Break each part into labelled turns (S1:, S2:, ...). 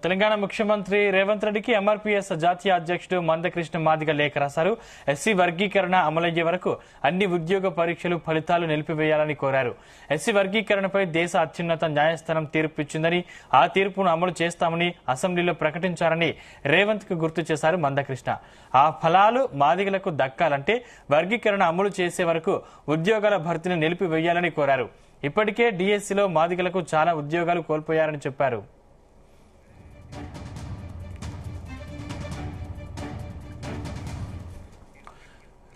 S1: తెలంగాణ ముఖ్యమంత్రి రేవంత్ రెడ్డికి ఎంఆర్పీఎస్ జాతీయ అధ్యక్షుడు మందకృష్ణ మాదిగ లేఖ రాశారు. ఎస్సీ వర్గీకరణ అమలయ్యే వరకు అన్ని ఉద్యోగ పరీక్షలు ఫలితాలు నిలిపివేయాలని కోరారు. ఎస్సీ వర్గీకరణపై దేశ అత్యున్నత న్యాయస్థానం తీర్పు ఇచ్చిందని, ఆ తీర్పును అమలు చేస్తామని అసెంబ్లీలో ప్రకటించారని రేవంత్ కు గుర్తు చేశారు మందకృష్ణ. ఆ ఫలాలు మాదిగలకు దక్కాలంటే వర్గీకరణ అమలు చేసే వరకు ఉద్యోగాల భర్తీని నిలిపివేయాలని కోరారు. ఇప్పటికే డిఎస్సీలో మాదిగలకు చాలా ఉద్యోగాలు కోల్పోయారని చెప్పారు.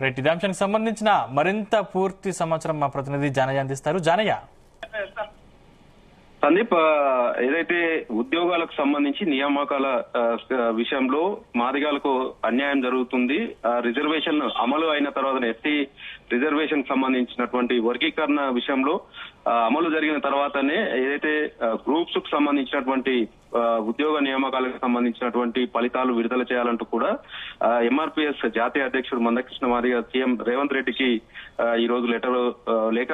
S1: రైట్, ఇదే అంశానికి సంబంధించిన మరింత పూర్తి సమాచారం మా ప్రతినిధి జానయ్య అందిస్తారు. జానయ్య.
S2: సందీప్, ఏదైతే ఉద్యోగాలకు సంబంధించి నియామకాల విషయంలో మాదిగాలకు అన్యాయం జరుగుతుంది, రిజర్వేషన్ అమలు అయిన తర్వాత ఎస్సీ రిజర్వేషన్ సంబంధించినటువంటి వర్గీకరణ విషయంలో అమలు జరిగిన తర్వాతనే ఏదైతే గ్రూప్స్ కు సంబంధించినటువంటి ఉద్యోగ నియామకాలకు సంబంధించినటువంటి ఫలితాలు విడుదల చేయాలంటూ కూడా ఎంఆర్పీఎస్ జాతీయ అధ్యక్షుడు మందకృష్ణ మాదిగ సీఎం రేవంత్ రెడ్డికి ఈ రోజు లేఖ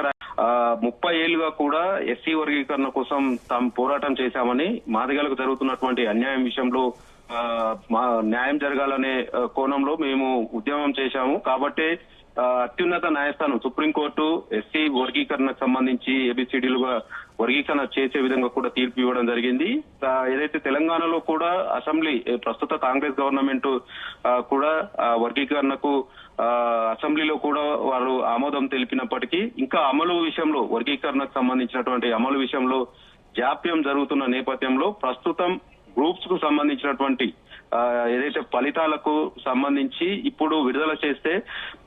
S2: 30 ఏళ్లుగా కూడా ఎస్సీ వర్గీకరణ కోసం తాము పోరాటం చేశామని, మాదిగలకు జరుగుతున్నటువంటి అన్యాయం విషయంలో న్యాయం జరగాలనే కోణంలో మేము ఉద్యమం చేశాము. కాబట్టి అత్యున్నత న్యాయస్థానం సుప్రీంకోర్టు ఎస్సీ వర్గీకరణకు సంబంధించి ఏబిసిడీలుగా వర్గీకరణ చేసే విధంగా కూడా తీర్పు ఇవ్వడం జరిగింది. ఏదైతే తెలంగాణలో కూడా అసెంబ్లీ ప్రస్తుత కాంగ్రెస్ గవర్నమెంట్ కూడా వర్గీకరణకు అసెంబ్లీలో కూడా వారు ఆమోదం తెలిపినప్పటికీ ఇంకా అమలు విషయంలో, వర్గీకరణకు సంబంధించినటువంటి అమలు విషయంలో జాప్యం జరుగుతున్న నేపథ్యంలో ప్రస్తుతం గ్రూప్స్ కు సంబంధించినటువంటి ఏదైతే ఫలితాలకు సంబంధించి ఇప్పుడు విడుదల చేస్తే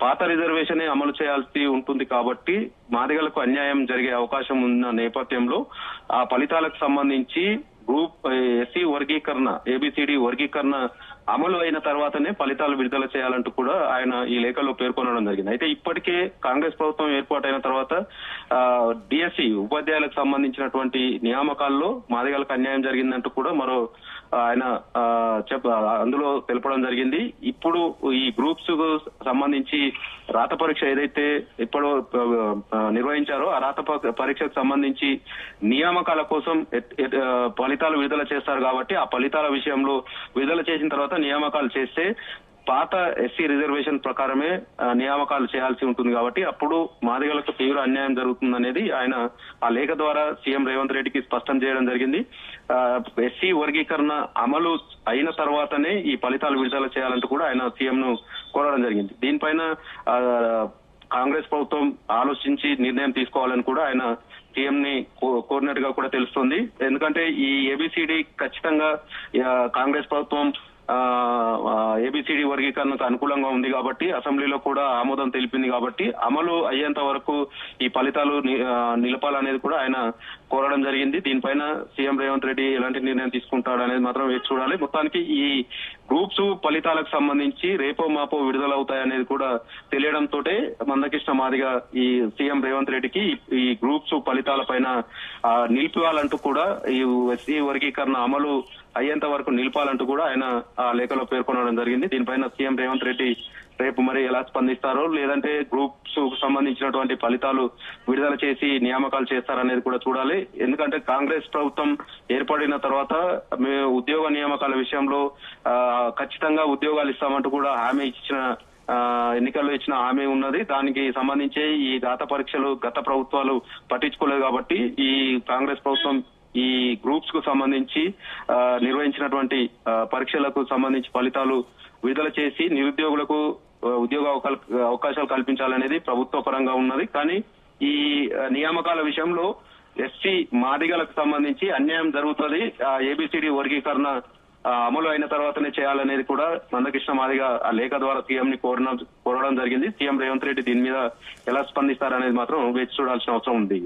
S2: పాత రిజర్వేషనే అమలు చేయాల్సి ఉంటుంది. కాబట్టి మాదిగలకు అన్యాయం జరిగే అవకాశం ఉన్న నేపథ్యంలో ఆ ఫలితాలకు సంబంధించి గ్రూప్ ఎస్సీ వర్గీకరణ, ఏబిసిడి వర్గీకరణ అమలు అయిన తర్వాతనే ఫలితాలు విడుదల చేయాలంటూ కూడా ఆయన ఈ లేఖలో పేర్కొనడం జరిగింది. అయితే ఇప్పటికే కాంగ్రెస్ ప్రభుత్వం ఏర్పాటైన తర్వాత డిఎస్సి ఉపాధ్యాయులకు సంబంధించినటువంటి నియామకాల్లో మాదిగలకు అన్యాయం జరిగిందంటూ కూడా మరో ఆయన అందులో తెలపడం జరిగింది. ఇప్పుడు ఈ గ్రూప్స్ కు సంబంధించి రాత పరీక్ష ఏదైతే ఇప్పుడు నిర్వహించారో ఆ రాత పరీక్షకు సంబంధించి నియామకాల కోసం ఫలితాలు విడుదల చేస్తారు. కాబట్టి ఆ ఫలితాల విషయంలో విడుదల చేసిన తర్వాత నియామకాలు చేస్తే పాత ఎస్సీ రిజర్వేషన్ ప్రకారమే నియామకాలు చేయాల్సి ఉంటుంది. కాబట్టి అప్పుడు మాదిగలకు తీవ్ర అన్యాయం జరుగుతుందనేది ఆయన ఆ లేఖ ద్వారా సీఎం రేవంత్ రెడ్డికి స్పష్టం చేయడం జరిగింది. ఎస్సీ వర్గీకరణ అమలు అయిన తర్వాతనే ఈ ఫలితాలు విడుదల చేయాలంటూ కూడా ఆయన సీఎం ను కోరడం జరిగింది. దీనిపైన కాంగ్రెస్ ప్రభుత్వం ఆలోచించి నిర్ణయం తీసుకోవాలని కూడా ఆయన సీఎం ని కోరినట్టుగా కూడా తెలుస్తుంది. ఎందుకంటే ఈ ఏబిసిడి ఖచ్చితంగా కాంగ్రెస్ ప్రభుత్వం ఏబిసిడి వర్గీకరణకు అనుకూలంగా ఉంది కాబట్టి అసెంబ్లీలో కూడా ఆమోదం తెలిపింది. కాబట్టి అమలు అయ్యేంత వరకు ఈ ఫలితాలు నిలపాలనేది కూడా ఆయన కోరడం జరిగింది. దీనిపైన సీఎం రేవంత్ రెడ్డి ఎలాంటి నిర్ణయం తీసుకుంటాడు అనేది మాత్రం వేచి చూడాలి. మొత్తానికి ఈ గ్రూప్స్ ఫలితాలకు సంబంధించి రేపో మాపో విడుదలవుతాయనేది కూడా తెలియడంతో మందకృష్ణ మాదిగ ఈ సీఎం రేవంత్ రెడ్డికి ఈ గ్రూప్స్ ఫలితాలపైన నిలిపివాలంటూ కూడా ఈ ఎస్సీ వర్గీకరణ అమలు అయ్యేంత వరకు నిలపాలంటూ కూడా ఆయన ఆ లేఖలో పేర్కొనడం జరిగింది. దీనిపైన సీఎం రేవంత్ రెడ్డి రేపు మరి ఎలా స్పందిస్తారో, లేదంటే గ్రూప్స్ కు సంబంధించినటువంటి ఫలితాలు విడుదల చేసి నియామకాలు చేస్తారనేది కూడా చూడాలి. ఎందుకంటే కాంగ్రెస్ ప్రభుత్వం ఏర్పడిన తర్వాత మేము ఉద్యోగ నియామకాల విషయంలో ఖచ్చితంగా ఉద్యోగాలు ఇస్తామంటూ కూడా హామీ ఇచ్చిన ఎన్నికల్లో ఇచ్చిన హామీ ఉన్నది. దానికి సంబంధించి ఈ రాత పరీక్షలు గత ప్రభుత్వాలు పట్టించుకోలేదు. కాబట్టి ఈ కాంగ్రెస్ ప్రభుత్వం ఈ గ్రూప్స్ కు సంబంధించి నిర్వహించినటువంటి పరీక్షలకు సంబంధించి ఫలితాలు విడుదల చేసి నిరుద్యోగులకు ఉద్యోగ అవకాశాలు కల్పించాలనేది ప్రభుత్వ పరంగా ఉన్నది. కానీ ఈ నియామకాల విషయంలో ఎస్సీ మాదిగలకు సంబంధించి అన్యాయం జరుగుతుంది. ఏబిసిడి వర్గీకరణ అమలు అయిన తర్వాతనే చేయాలనేది కూడా మందకృష్ణ మాదిగ ఆ లేఖ ద్వారా సీఎం ని కోరడం జరిగింది. సీఎం రేవంత్ రెడ్డి దీని మీద ఎలా స్పందిస్తారనేది మాత్రం వేచి చూడాల్సిన అవసరం ఉంది.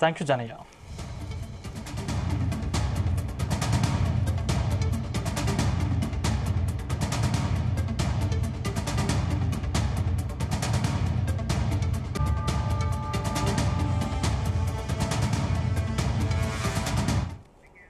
S1: Thank you Janaiah.